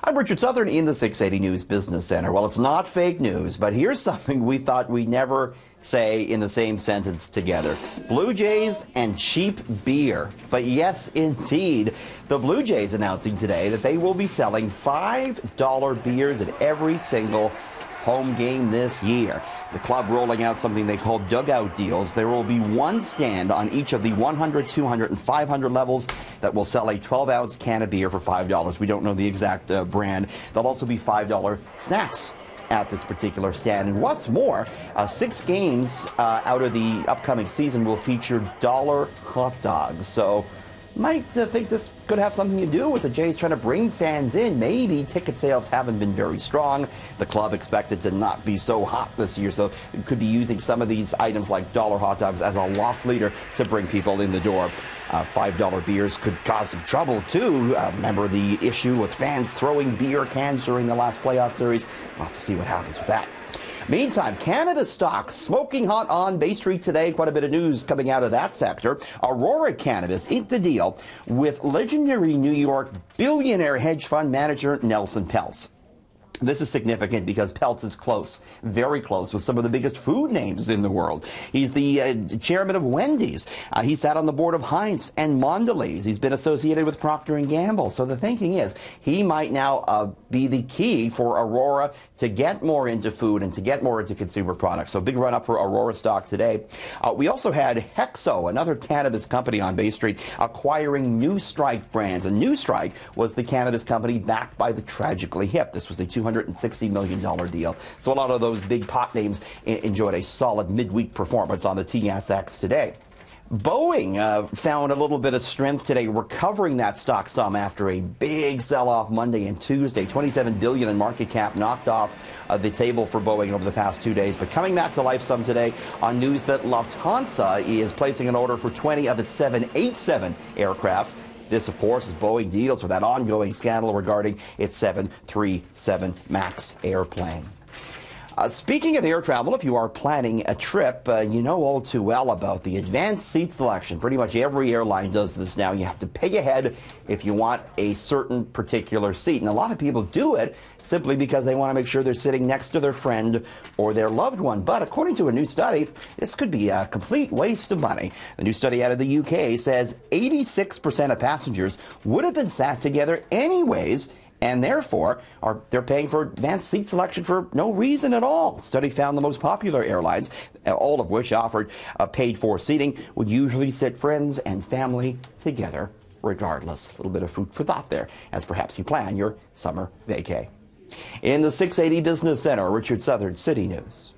I'm Richard Southern in the 680 News Business Center. Well, it's not fake news, but here's something we thought we'd never say in the same sentence together. Blue Jays and cheap beer. But yes, indeed, the Blue Jays announcing today that they will be selling $5 beers at every single home game this year. The club rolling out something they call dugout deals. There will be one stand on each of the 100, 200, and 500 levels that will sell a 12-ounce can of beer for $5. We don't know the exact brand. There'll also be $5 snacks at this particular stand. And what's more, 6 games out of the upcoming season will feature dollar hot dogs. So might think this could have something to do with the Jays trying to bring fans in. Maybe ticket sales haven't been very strong. The club expected to not be so hot this year, so it could be using some of these items like dollar hot dogs as a loss leader to bring people in the door. $5 beers could cause some trouble, too. Remember the issue with fans throwing beer cans during the last playoff series? We'll have to see what happens with that. Meantime, cannabis stocks smoking hot on Bay Street today. Quite a bit of news coming out of that sector. Aurora Cannabis inked a deal with legendary New York billionaire hedge fund manager Nelson Peltz. This is significant because Peltz is close, very close, with some of the biggest food names in the world. He's the chairman of Wendy's. He sat on the board of Heinz and Mondelez. He's been associated with Procter & Gamble. So the thinking is he might now be the key for Aurora to get more into food and to get more into consumer products. So big run up for Aurora stock today. We also had Hexo, another cannabis company on Bay Street, acquiring New Strike brands. And New Strike was the cannabis company backed by the Tragically Hip. This was a $260 million deal. So a lot of those big pot names enjoyed a solid midweek performance on the TSX today. Boeing found a little bit of strength today, recovering that stock some after a big sell-off Monday and Tuesday. $27 billion in market cap knocked off the table for Boeing over the past 2 days. But coming back to life some today on news that Lufthansa is placing an order for 20 of its 787 aircraft. This, of course, as Boeing deals with that ongoing scandal regarding its 737 MAX airplane. Speaking of air travel, if you are planning a trip, you know all too well about the advanced seat selection. Pretty much every airline does this now. You have to pay ahead if you want a certain particular seat. And a lot of people do it simply because they want to make sure they're sitting next to their friend or their loved one. But according to a new study, this could be a complete waste of money. The new study out of the UK says 86% of passengers would have been sat together anyways, and therefore they're paying for advanced seat selection for no reason at all. The study found the most popular airlines, all of which offered paid-for seating, would usually sit friends and family together regardless. A little bit of food for thought there as perhaps you plan your summer vacay. In the 680 Business Center, Richard Southern, City News.